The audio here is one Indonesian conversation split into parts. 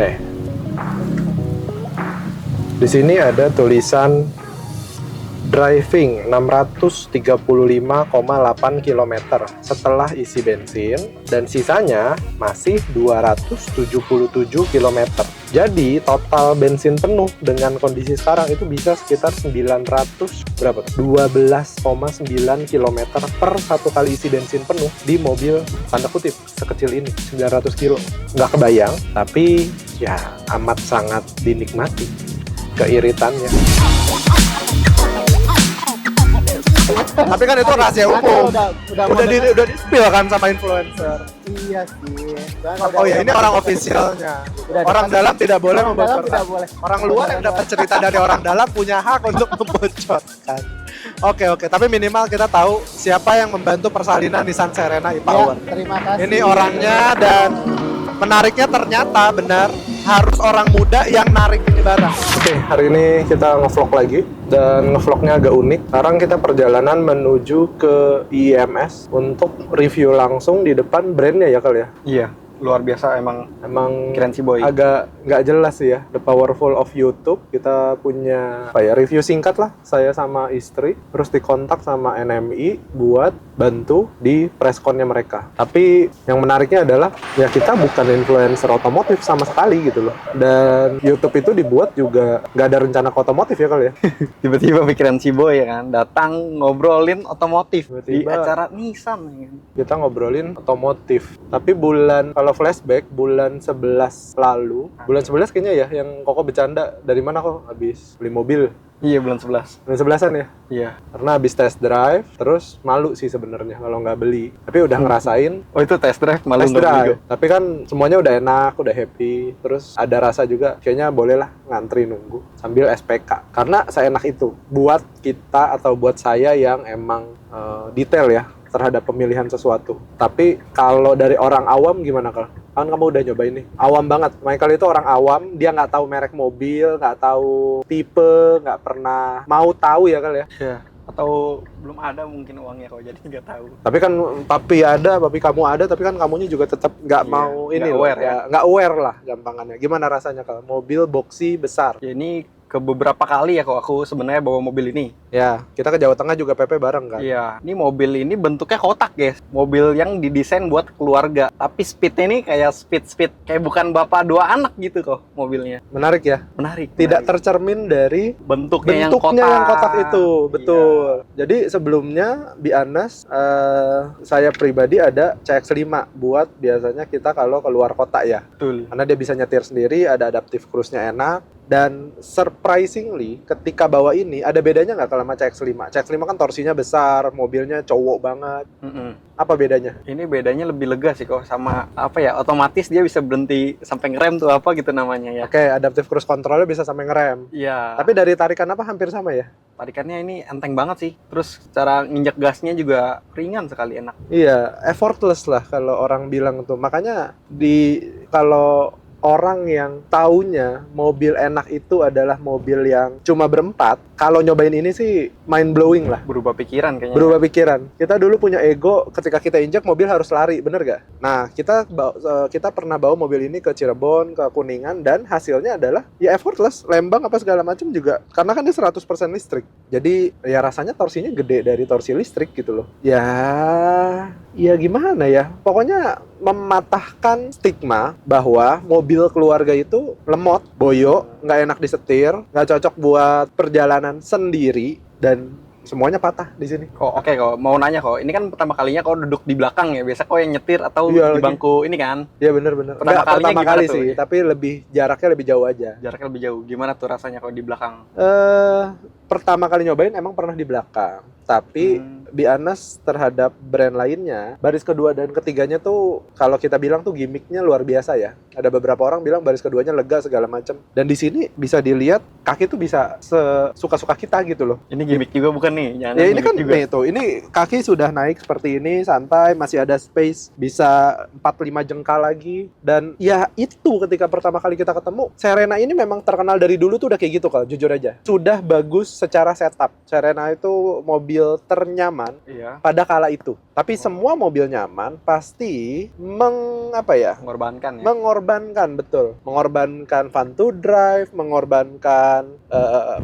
Nih. Di sini ada tulisan driving 635,8 km setelah isi bensin dan sisanya masih 277 km. Jadi total bensin penuh dengan kondisi sekarang itu bisa sekitar 12,9 km per satu kali isi bensin penuh di mobil tanda kutip sekecil ini, 900 kilo. Nggak kebayang, tapi ya amat sangat dinikmati keiritannya. Tapi kan itu rahasia umum. Udah di spill kan sama influencer. Iya sih. Oh ya, ini orang ofisialnya. Orang dalam tidak boleh membocorkan. Orang luar yang dapat cerita dari orang dalam punya hak untuk membocorkan. Oke, tapi minimal kita tahu siapa yang membantu persalinan Nissan Serena e-Power. Ya, terima kasih. Ini orangnya, dan menariknya ternyata benar harus orang muda yang narik ini barang. Oke, hari ini kita ngevlog lagi dan ngevlognya agak unik. Sekarang kita perjalanan menuju ke IMS untuk review langsung di depan brandnya ya kali ya. Iya, luar biasa emang keren si Boy. Agak nggak jelas sih ya, the powerful of YouTube. Kita punya review singkat lah, saya sama istri, terus dikontak sama NMI buat bantu di pressconnya mereka. Tapi yang menariknya adalah ya kita bukan influencer otomotif sama sekali gitu loh, dan YouTube itu dibuat juga nggak ada rencana ke otomotif ya kali ya. Tiba-tiba pikiran si Boy ya kan, datang ngobrolin otomotif di Tiba-tiba acara Nissan ya kan. kita ngobrolin otomotif. Tapi kalau flashback bulan 11 lalu, bulan 11 kayaknya ya, yang Koko bercanda dari mana kok habis beli mobil. Iya, bulan 11. Bulan 11-an ya? Iya. Karena habis test drive, terus malu sih sebenarnya kalau nggak beli. Tapi udah ngerasain Oh, itu test drive malu test nggak beli drive. juga. Tapi kan semuanya udah enak, udah happy. Terus ada rasa juga, kayaknya bolehlah ngantri nunggu sambil SPK. Karena seenak itu buat kita atau buat saya yang emang detail ya terhadap pemilihan sesuatu. Tapi kalau dari orang awam gimana Kal? Kan kamu udah nyobain nih. Awam banget. Michael itu orang awam, dia nggak tahu merek mobil, nggak tahu tipe, nggak pernah mau tahu ya Kal ya. Iya. Atau belum ada mungkin uangnya kalau jadi nggak tahu. Tapi kan papi kamu ada, tapi kan kamunya juga tetap nggak mau ini nggak loh, aware ya. nggak aware lah gampangannya. Gimana rasanya Kal? Mobil boxy besar. Ya, ini ke beberapa kali ya kok aku sebenarnya bawa mobil ini. Ya, kita ke Jawa Tengah juga PP bareng kan? Iya, ini mobil ini bentuknya kotak guys. Mobil yang didesain buat keluarga. Tapi speednya ini kayak speed kayak bukan bapak dua anak gitu kok mobilnya. Menarik ya? Menarik. Tidak tercermin dari bentuknya yang kotak itu, betul. Jadi sebelumnya be honest, saya pribadi ada CX-5 buat biasanya kita kalau keluar kota ya. Betul. Karena dia bisa nyetir sendiri, ada adaptive cruise-nya enak. Dan surprisingly, ketika bawa ini, ada bedanya nggak kalau sama CX-5? CX-5 kan torsinya besar, mobilnya cowok banget. Apa bedanya? Ini bedanya lebih lega sih kok, sama otomatis dia bisa berhenti sampai ngerem tuh apa gitu namanya ya. Oke, adaptive cruise control-nya bisa sampai ngerem. Iya. Tapi dari tarikan apa hampir sama ya? Tarikannya ini enteng banget sih. Terus cara nginjek gasnya juga ringan sekali, enak. Iya, effortless lah kalau orang bilang tuh. Makanya kalau orang yang taunya mobil enak itu adalah mobil yang cuma berempat, kalau nyobain ini sih mind blowing lah. Berubah pikiran kayaknya. Berubah pikiran. Kita dulu punya ego ketika kita injak mobil harus lari, bener gak? Nah, kita pernah bawa mobil ini ke Cirebon, ke Kuningan, dan hasilnya adalah ya effortless. Lembang apa segala macam juga. Karena kan dia 100% listrik. Jadi ya rasanya torsinya gede dari torsi listrik gitu loh. Ya gimana ya? Pokoknya mematahkan stigma bahwa mobil keluarga itu lemot, boyo, nggak enak disetir, nggak cocok buat perjalanan sendiri, dan semuanya patah di sini. Oke, mau nanya kok. Ini kan pertama kalinya kau duduk di belakang ya. Biasa kau yang nyetir atau Iya, di bangku ini kan? Iya bener. Pertama kali tuh? sih, tapi jaraknya lebih jauh aja. Jaraknya lebih jauh. Gimana tuh rasanya kau di belakang? Pertama kali nyobain emang pernah di belakang. Tapi be honest terhadap brand lainnya, baris kedua dan ketiganya tuh kalau kita bilang tuh gimmicknya luar biasa ya. Ada beberapa orang bilang baris keduanya lega segala macam. Dan di sini bisa dilihat kaki tuh bisa sesuka-suka kita gitu loh. Ini gimmick juga bukan nih? Jangan Ya ini kan juga. nih tuh, ini kaki sudah naik seperti ini, santai, masih ada space, bisa 4-5 jengkal lagi. Dan ya itu ketika pertama kali kita ketemu, Serena ini memang terkenal dari dulu tuh udah kayak gitu Kal, jujur aja. Sudah bagus secara setup. Serena itu mobil ternyaman pada kala itu. Tapi semua mobil nyaman pasti mengorbankan mengorbankan, betul. Mengorbankan fun to drive, mengorbankan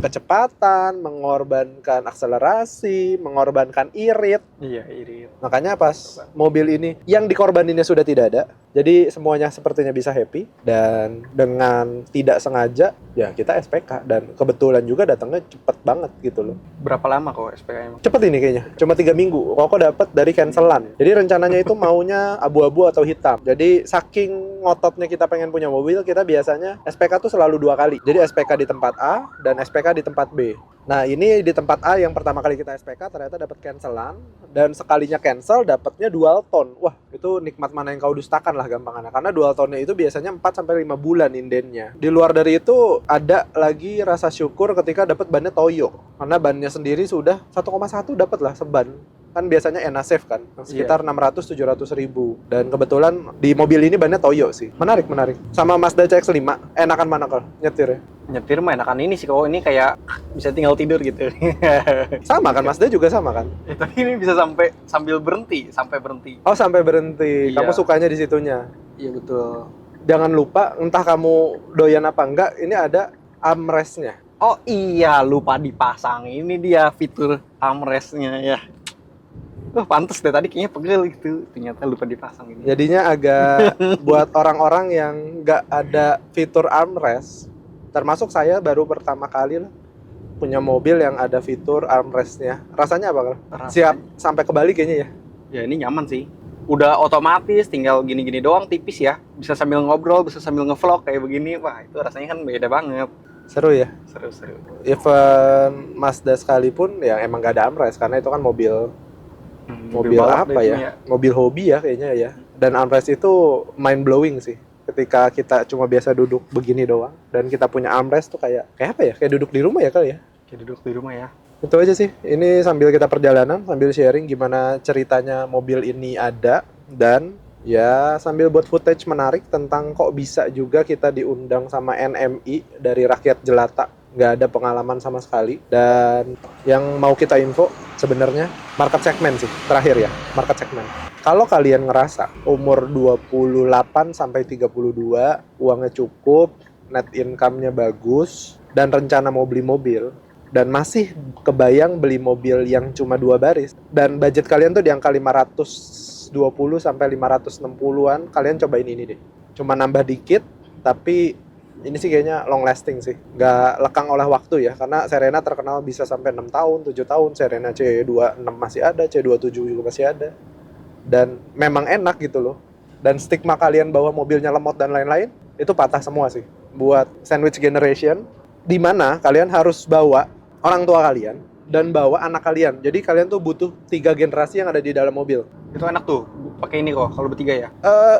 kecepatan, mengorbankan akselerasi, mengorbankan irit. Iya, irit. Makanya pas mobil ini yang dikorbaninnya sudah tidak ada, jadi semuanya sepertinya bisa happy. Dan dengan tidak sengaja, ya kita SPK. Dan kebetulan juga datangnya cepet banget gitu loh. Berapa lama kok SPKM? Cepet ini kayaknya, cuma 3 minggu. Kok dapat dari cancelan. Jadi rencananya itu maunya abu-abu atau hitam. Jadi saking ngototnya kita pengen punya mobil, kita biasanya SPK tuh selalu 2 kali. Jadi SPK di tempat A dan SPK di tempat B. Nah ini di tempat A yang pertama kali kita SPK ternyata dapat cancelan, dan sekalinya cancel dapatnya dual tone. Wah, itu nikmat mana yang kau dustakan lah gampangannya. Karena dual tone-nya itu biasanya 4-5 bulan indennya. Di luar dari itu ada lagi rasa syukur ketika dapat bannya Toyo. Karena bannya sendiri sudah 1,1 dapat lah seban. Kan biasanya Enasafe kan, sekitar 600-700 ribu. Dan kebetulan di mobil ini bannya Toyo sih. Menarik. Sama Mazda CX-5, enakan mana kalau nyetir ya? Nyetir mah enakan ini sih, kok ini kayak bisa tinggal tidur gitu. Sama kan, Mazda juga sama kan? Tapi ini bisa sampai berhenti. Oh, sampai berhenti. Iya. Kamu sukanya di situnya. Iya betul. Jangan lupa, entah kamu doyan apa enggak, ini ada armrest-nya. Oh iya, lupa dipasang. Ini dia fitur armrest-nya ya. Pantes deh, tadi kayaknya pegel gitu. Ternyata lupa dipasang ini. Jadinya agak buat orang-orang yang nggak ada fitur armrest, termasuk saya baru pertama kali lah punya mobil yang ada fitur armrest-nya. Rasanya apa kalau? Siap sampai ke Bali kayaknya ya? Ya ini nyaman sih. Udah otomatis, tinggal gini-gini doang, tipis ya. Bisa sambil ngobrol, bisa sambil ngevlog kayak begini. Wah, itu rasanya kan beda banget. Seru ya? Seru. Even Mazda sekalipun ya emang nggak ada armrest, karena itu kan mobil apa ya? Mobil hobi ya kayaknya ya. Dan armrest itu mind blowing sih. Ketika kita cuma biasa duduk begini doang dan kita punya armrest tuh kayak apa ya? Kayak duduk di rumah ya kali ya? Kayak duduk di rumah ya. Itu aja sih. Ini sambil kita perjalanan, sambil sharing gimana ceritanya mobil ini ada, dan ya sambil buat footage menarik tentang kok bisa juga kita diundang sama NMI dari rakyat jelata. Nggak ada pengalaman sama sekali. Dan yang mau kita info sebenarnya market segment sih, terakhir ya, market segment. Kalau kalian ngerasa umur 28 sampai 32, uangnya cukup, net income-nya bagus, dan rencana mau beli mobil, dan masih kebayang beli mobil yang cuma 2 baris, dan budget kalian tuh di angka 520 sampai 560-an, kalian cobain ini deh. Cuma nambah dikit, tapi ini sih kayaknya long lasting sih, nggak lekang oleh waktu ya, karena Serena terkenal bisa sampai 6 tahun, 7 tahun, Serena C26 masih ada, C27 juga masih ada, dan memang enak gitu loh. Dan stigma kalian bahwa mobilnya lemot dan lain-lain, itu patah semua sih, buat sandwich generation, di mana kalian harus bawa orang tua kalian, dan bawa anak kalian, jadi kalian tuh butuh 3 generasi yang ada di dalam mobil. Itu enak tuh, pakai ini kok, kalau bertiga ya?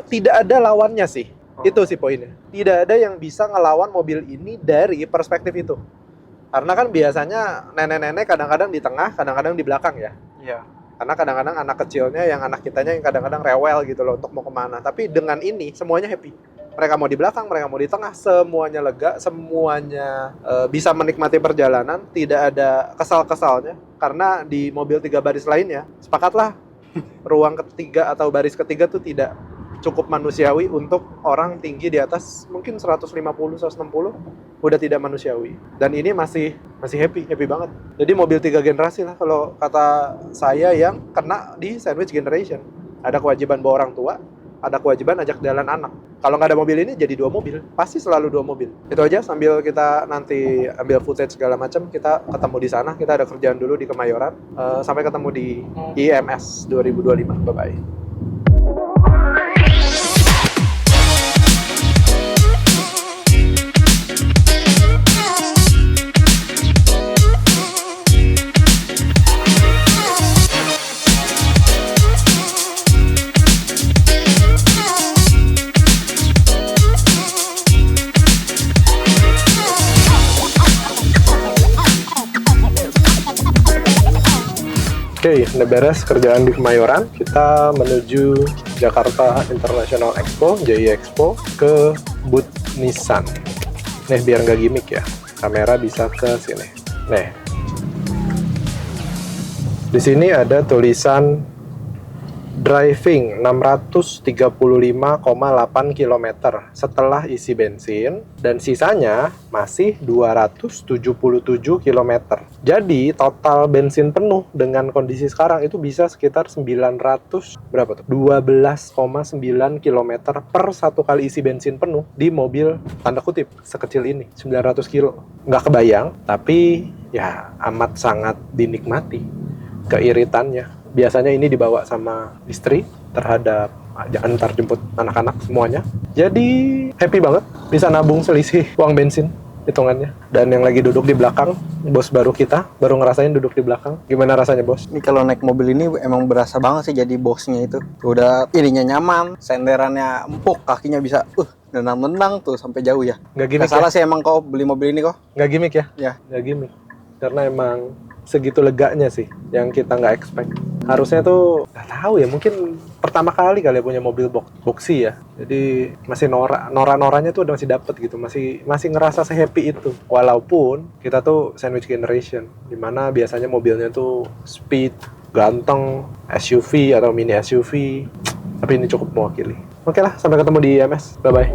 Tidak ada lawannya sih. Itu sih poinnya. Tidak ada yang bisa ngelawan mobil ini dari perspektif itu. Karena kan biasanya nenek-nenek kadang-kadang di tengah, kadang-kadang di belakang ya. Iya. Karena kadang-kadang anak kecilnya, yang anak kitanya yang kadang-kadang rewel gitu loh untuk mau kemana. Tapi dengan ini semuanya happy. Mereka mau di belakang, mereka mau di tengah, semuanya lega, semuanya bisa menikmati perjalanan, tidak ada kesal-kesalnya. Karena di mobil 3 baris lainnya, sepakatlah ruang ketiga atau baris ketiga tuh tidak cukup manusiawi untuk orang tinggi di atas mungkin 150-160, udah tidak manusiawi. Dan ini masih happy banget. Jadi mobil 3 generasi lah kalau kata saya, yang kena di sandwich generation. Ada kewajiban bawa orang tua, ada kewajiban ajak jalan anak. Kalau nggak ada mobil ini jadi 2 mobil, pasti selalu 2 mobil. Itu aja, sambil kita nanti ambil footage segala macam, kita ketemu di sana. Kita ada kerjaan dulu di Kemayoran. Sampai ketemu di IMS 2025. Bye bye. Oke, udah beres kerjaan di Kemayoran. Kita menuju Jakarta International Expo, JI Expo, ke booth Nissan. Nih, biar nggak gimmick ya, kamera bisa ke sini. Nih, di sini ada tulisan driving 635,8 km setelah isi bensin, dan sisanya masih 277 km. Jadi total bensin penuh dengan kondisi sekarang itu bisa sekitar 900 berapa tuh? 12,9 km per satu kali isi bensin penuh di mobil tanda kutip sekecil ini, 900 kilo. Nggak kebayang, tapi ya amat sangat dinikmati keiritannya. Biasanya ini dibawa sama istri terhadap antar jemput anak-anak semuanya. Jadi happy banget bisa nabung selisih uang bensin hitungannya. Dan yang lagi duduk di belakang, bos baru kita, baru ngerasain duduk di belakang. Gimana rasanya, bos? Ini kalau naik mobil ini emang berasa banget sih jadi bosnya itu. Udah ininya nyaman, senderannya empuk, kakinya bisa nendang-nendang tuh sampai jauh ya. Nggak gimmick Nggak salah ya? sih emang kau beli mobil ini kok. Nggak gimmick ya? Ya. Nggak gimmick. Karena emang segitu leganya sih yang kita nggak expect. Harusnya tuh nggak tahu ya, mungkin pertama kali kali ya punya mobil boxy ya, jadi masih noranya tuh masih dapet gitu, masih ngerasa se-happy itu. Walaupun kita tuh sandwich generation, dimana biasanya mobilnya tuh speed, ganteng, SUV atau mini SUV, tapi ini cukup mewakili. Oke lah, sampai ketemu di IMS, bye bye.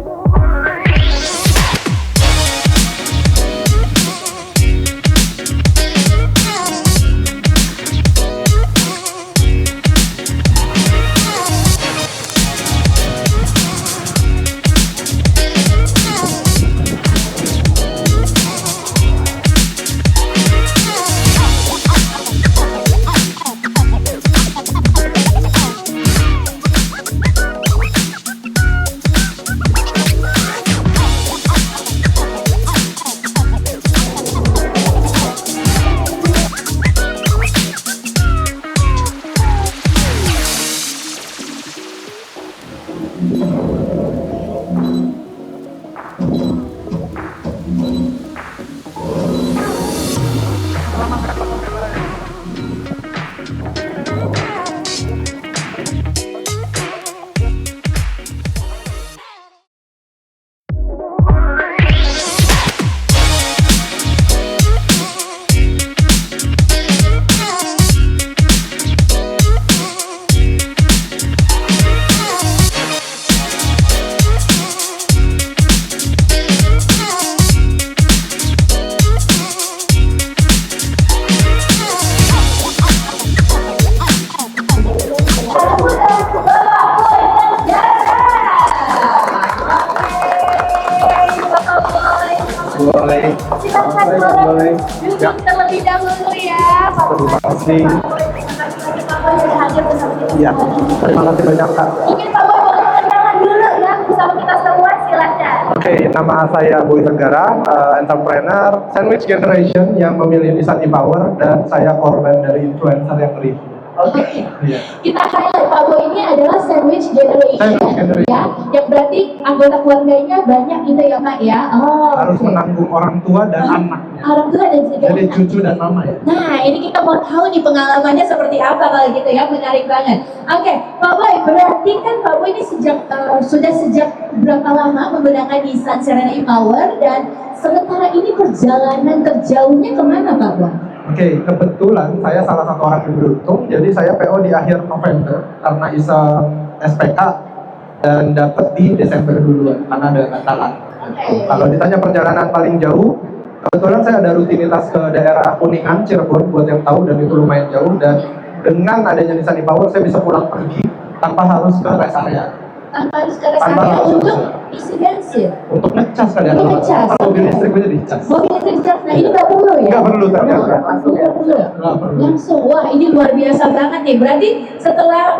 Boleh. Silakan boleh duduk terlebih dahulu ya. Terima kasih. Pak Boy sudah hadir bersama kita. Iya, terima kasih banyak, Kak. Mungkin Pak Boy boleh kenalan dulu ya bersama kita semua, silakan. Oke, nama saya Boy Tenggara, entrepreneur sandwich generation yang memilih Nissan e-Power, dan saya korban dari influencer yang review. Oke. Iya. Kita highlight Pak Boy ini adalah sandwich generation, Sandwich generation. ya, yang berarti anggota keluarganya banyak gitu ya Pak ya. Oh, Harus oke. menanggung orang tua dan anaknya. Orang tua dan juga Jadi anak. cucu dan mama ya. Nah, ini kita mau tahu nih pengalamannya seperti apa kalau gitu ya, menarik banget. Oke, Pak Boy, berarti kan Pak Boy ini sudah sejak berapa lama menggunakan Nissan Serena e-Power, dan sementara ini perjalanan terjauhnya kemana Pak Boy? Oke, kebetulan saya salah satu orang yang beruntung, jadi saya PO di akhir November karena iseng SPK dan dapat di Desember duluan karena ada Natalan. Oke. Kalau ditanya perjalanan paling jauh, kebetulan saya ada rutinitas ke daerah Kuningan, Cirebon buat yang tahu, dan itu lumayan jauh, dan dengan adanya Nissan e-Power saya bisa pulang pergi tanpa harus ke rest area. Tanpa harus ke rest Tanpa area harus untuk ke- isi bensin. Untuk ngecas kalian. Untuk ngecas. Kalau mobil listrik aja dicas. Mobil listrik gas, nah ini nggak perlu ya? Nggak perlu ternyata. Langsung nggak perlu. Nggak perlu. Langsung, wah ini luar biasa banget nih. Berarti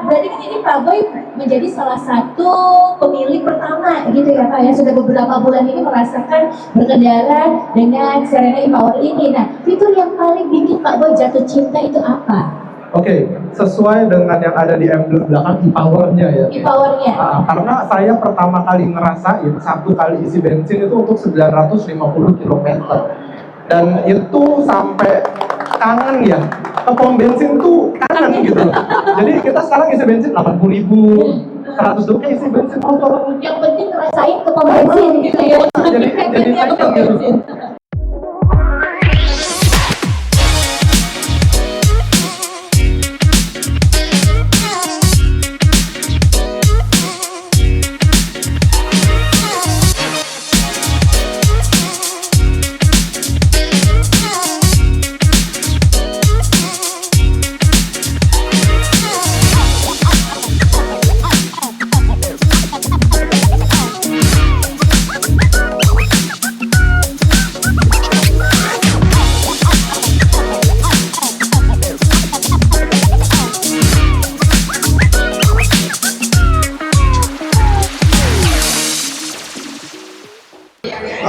berarti kan ini Pak Boy menjadi salah satu pemilik pertama gitu ya Pak ya, sudah beberapa bulan ini merasakan berkendara dengan Serena e-Power ini. Nah, fitur yang paling bikin Pak Boy jatuh cinta itu apa? Oke, sesuai dengan yang ada di emblem belakang e-Power-nya ya. E-Power-nya. Karena saya pertama kali ngerasain satu kali isi bensin itu untuk 950 km. Dan itu sampai kangen ya, ke pom bensin tuh kangen gitu loh. Jadi kita sekarang isi bensin 80.000, 100 rupiah isi bensin motor. Yang penting ngerasain ke pom bensin gitu ya. Jadi Efeknya ke pom gitu. bensin.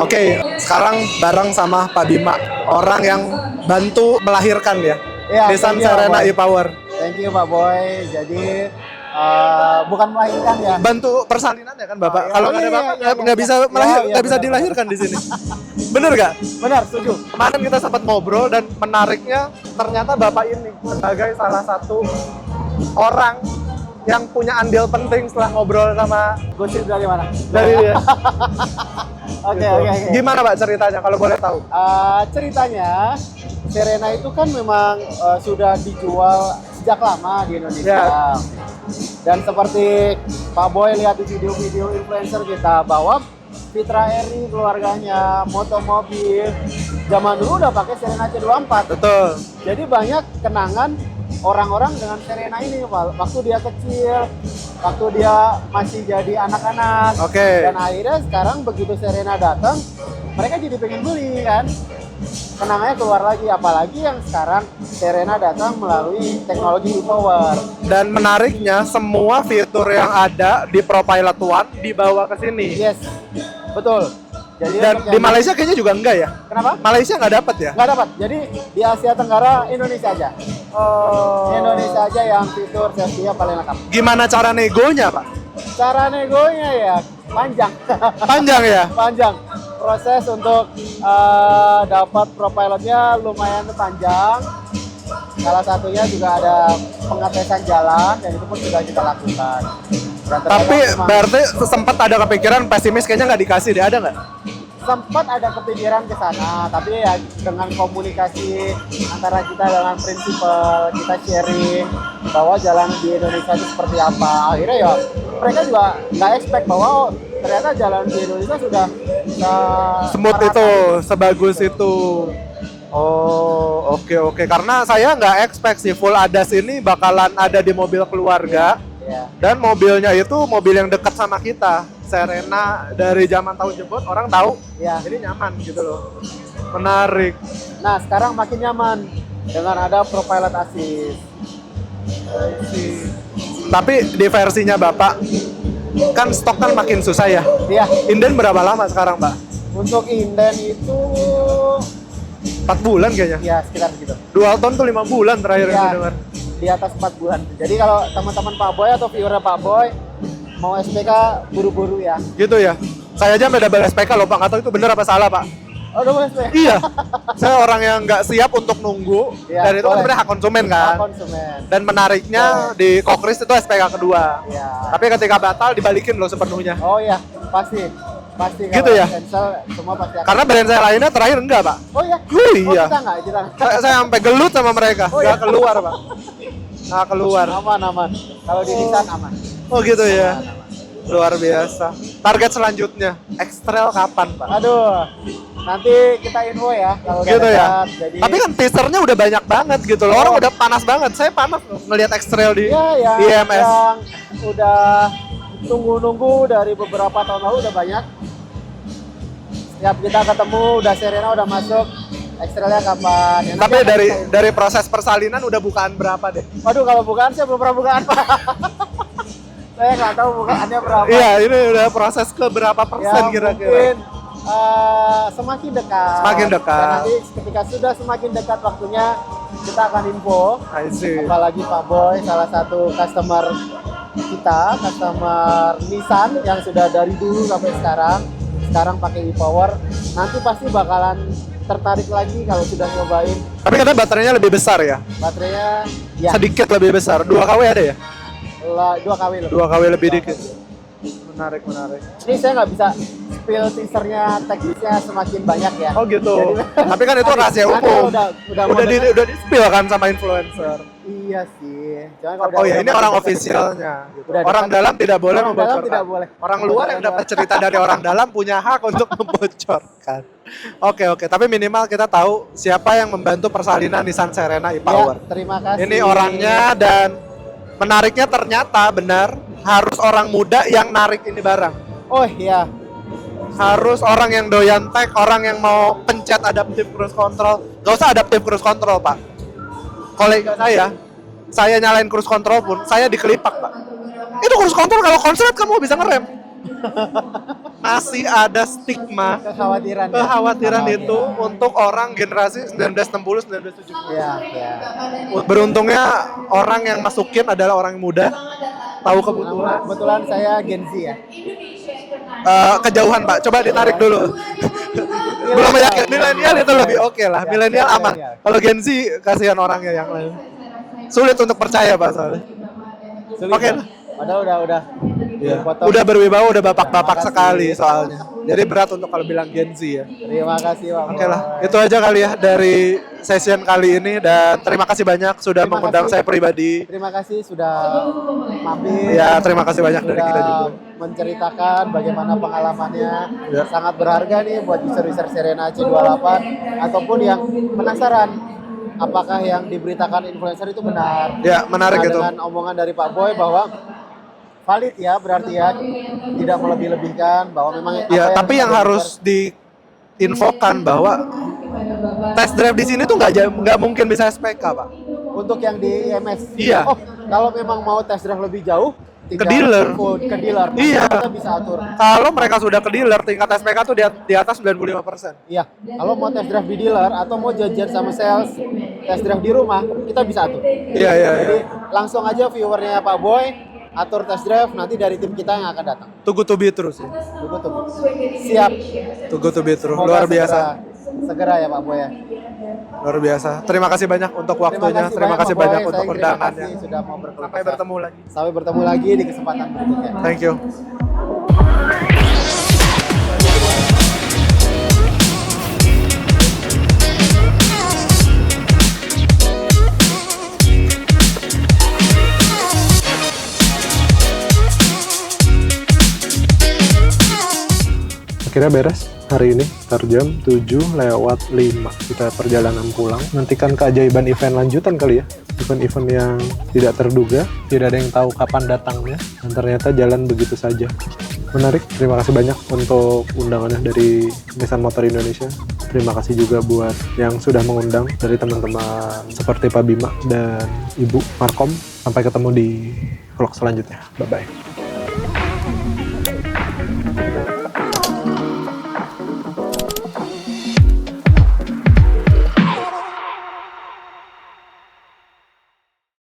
Oke, sekarang bareng sama Pak Bima, orang yang bantu melahirkan ya, Iya, Nissan thank you, Serena Pak Boy. e-Power. Thank you Pak Boy. Jadi bukan melahirkan ya. Bantu persalinan ya kan Bapak? Oh, iya. Kalau Oh, nggak ada iya, Bapak iya, nggak iya. bisa Iya, melahir, iya, nggak bisa benar, dilahirkan di sini. Bener nggak? Benar, setuju. Kemarin kita sempat ngobrol dan menariknya ternyata Bapak ini sebagai salah satu orang yang punya andil penting setelah ngobrol sama Gosip dari mana? dari dia. Oke, Gitu. oke, oke. Gimana Pak ceritanya kalau boleh tahu? Ceritanya Serena itu kan memang sudah dijual sejak lama di Indonesia. Ya. Dan seperti Pak Boy lihat di video-video influencer kita bahwa Fitra Eri keluarganya moto mobil zaman dulu udah pakai Serena C24. Betul. Jadi banyak kenangan orang-orang dengan Serena ini Pak. Waktu dia kecil, waktu dia masih jadi anak-anak. Oke. Dan akhirnya sekarang begitu Serena datang, mereka jadi pengen beli kan. Kenangannya keluar lagi, apalagi yang sekarang Serena datang melalui teknologi e-Power. Dan menariknya semua fitur yang ada di ProPilot One dibawa ke sini. Yes, betul. Jadi Dan untuk di yang- Malaysia kayaknya juga enggak ya? Kenapa? Malaysia nggak dapat ya? Nggak dapat. Jadi di Asia Tenggara Indonesia aja. Oh. Indonesia aja yang fitur safety-nya paling lengkap. Gimana cara negonya Pak? Cara negonya ya panjang. Panjang ya? Panjang. Proses untuk dapat ProPilot-nya lumayan panjang. Salah satunya juga ada pengetesan jalan dan itu pun sudah kita lakukan. Dan ternyata Tapi memang berarti sempat ada kepikiran pesimis kayaknya nggak dikasih deh, ada nggak? sempat ada kepikiran ke sana, tapi ya dengan komunikasi antara kita dengan prinsipal, kita sharing bahwa jalan di Indonesia itu seperti apa. Akhirnya ya mereka juga nggak expect bahwa oh, ternyata jalan di Indonesia sudah Semut merata. itu, sebagus itu. Oh, oke. Karena saya nggak expect sih full ADAS ini bakalan ada di mobil keluarga. Ya. Dan mobilnya itu mobil yang dekat sama kita. Serena dari zaman tahun jebot orang tahu. Ya. Jadi nyaman gitu loh. Menarik. Nah sekarang makin nyaman dengan ada ProPilot Assist. Tapi di versinya Bapak kan stok kan makin susah ya. Ya, Inden berapa lama sekarang, Pak? untuk inden itu 4 bulan kayaknya. ya sekitar segitu. Dual tone tuh 5 bulan terakhir yang Ya, saya dengar. di atas 4 bulan. Jadi kalau teman-teman Pak Boy atau viewer Pak Boy mau SPK buru-buru ya. Gitu ya. Saya aja sampai double SPK loh, Pak. Nggak tahu itu bener apa salah, Pak. Oh, udah mau SPK? Iya. Saya orang yang nggak siap untuk nunggu. Iya, Dan itu kan boleh. sebenarnya hak konsumen kan. Konsumen. Dan menariknya di Kokris itu SPK kedua. Ya. Tapi ketika batal dibalikin loh sepenuhnya. Oh iya, pasti. Pasti Gitu kalau ya? cancel semua pasti akan. Karena brand saya lainnya terakhir enggak, Pak. Oh iya. Oh iya. kita nggak, kita nggak. Saya sampai gelut sama mereka. Oh, Nggak iya. keluar, Pak. Nggak keluar. Aman. Kalau di Nissan aman. Oh gitu ya. Aman. Luar biasa. Target selanjutnya, X-Trail kapan, Pak? Aduh. Nanti kita info ya kalau udah Gitu ya. dekat. Jadi Tapi kan teasernya udah banyak banget gitu loh. Orang udah panas banget. Saya panas loh ngelihat X-Trail di iya ya, IMS. yang udah tunggu-nunggu dari beberapa tahun lalu udah banyak. Setiap kita ketemu udah Serena udah masuk, X-Trail-nya kapan? Ya, nanti Tapi akan dari kita info. dari proses persalinan udah bukaan berapa deh? Waduh, kalau bukaan saya belum pernah bukaan Pak. Saya nggak tahu bukaannya berapa. Iya, ini udah proses ke berapa persen Ya, kira-kira? mungkin semakin dekat. Semakin dekat. Dan nanti ketika sudah semakin dekat waktunya kita akan info. I see. Apalagi Pak Boy salah satu customer kita, customer Nissan yang sudah dari dulu sampai sekarang pakai e-Power. Nanti pasti bakalan tertarik lagi kalau sudah nyobain Tapi katanya baterainya lebih besar ya? baterainya. Ya, Sedikit lebih besar. 2 kW ada ya? 2 kW lebih. 2 kW lebih dikit. Menarik. Ini saya nggak bisa spill teasernya, teknisnya semakin banyak ya. Oh gitu. Jadi- Tapi kan itu rahasia Nanti umum. udah mau denger. Udah di-spill kan sama influencer. Iya sih. Cuman kalau Oh udah- ya, ini udah orang dekat- ofisialnya. Gitu. Udah Orang dekat. dalam tidak boleh Orang dalam membocorkan. tidak boleh. Orang luar yang dapat cerita dari orang dalam punya hak untuk membocorkan. Oke. Tapi minimal kita tahu siapa yang membantu persalinan Nissan Serena e-Power. Ya, terima kasih. Ini orangnya dan menariknya ternyata benar harus orang muda yang narik ini barang. Oh iya. Harus orang yang doyan tech, orang yang mau pencet adaptive cruise control. Gak usah adaptive cruise control, Pak. Kolega saya nyalain cruise control pun, saya dikelipak, Pak. Itu cruise control kalau konslet kamu bisa ngerem. masih ada stigma kekhawatiran kekhawatiran itu untuk orang generasi 1960 1970. Iya, iya. Beruntungnya orang yang masukin adalah orang yang muda, tahu kebutuhan. Kebetulan saya Gen Z ya. Kejauhan Pak, coba ditarik dulu. Belum yakin, milenial itu lebih oke lah, milenial aman. Kalau Gen Z kasihan orangnya yang lain. Sulit untuk percaya Pak soalnya. Sulit, Oke. ya? Padahal udah Iya. dipotong. Udah berwibawa, udah bapak-bapak Makasih. sekali soalnya. Jadi berat untuk kalau bilang Gen Z ya. Terima kasih Pak. Oke lah, itu aja kali ya dari session kali ini dan terima kasih banyak sudah Terima mengundang kasih. saya pribadi. Terima kasih sudah mampir. Ya, terima kasih banyak dari Sudah kita juga. menceritakan bagaimana pengalamannya. Ya. Sangat berharga nih buat user-user Serena C28 ataupun yang penasaran apakah yang diberitakan influencer itu benar. Ya, menarik Nah, itu. dengan omongan dari Pak Boy bahwa valid ya, berarti ya tidak melebih-lebihkan bahwa memang Ya, apa tapi yang harus diinfokan bahwa test drive di sini tuh nggak mungkin bisa SPK Pak. untuk yang di IMS. Iya. Oh, kalau memang mau test drive lebih jauh tinggal dealer. info ke dealer. Iya. Kita bisa atur. Kalau mereka sudah ke dealer, tingkat SPK tuh di atas 95%. Iya, kalau mau test drive di dealer atau mau janjian sama sales test drive di rumah, kita bisa atur. Iya, iya, Jadi iya. langsung aja viewernya Pak Boy atur test drive, nanti dari tim kita yang akan datang. Tunggu to be terus ya. Tunggu tuh. Siap. Tunggu to be terus. Semoga Luar biasa. Segera ya Pak Boy ya. Luar biasa. Terima kasih banyak untuk waktunya. Terima kasih Pak Boy. banyak Saya untuk terima undangannya. kasih sudah mau berkenan. Sampai bertemu lagi. Sampai bertemu lagi di kesempatan berikutnya. Thank you. Akhirnya beres hari ini, sekitar jam 7:05 kita perjalanan pulang. Nantikan keajaiban event lanjutan kali ya, event-event yang tidak terduga, tidak ada yang tahu kapan datangnya, dan ternyata jalan begitu saja. Menarik, terima kasih banyak untuk undangannya dari Nissan Motor Indonesia. Terima kasih juga buat yang sudah mengundang dari teman-teman seperti Pak Bima dan Ibu Markom. Sampai ketemu di vlog selanjutnya, bye-bye.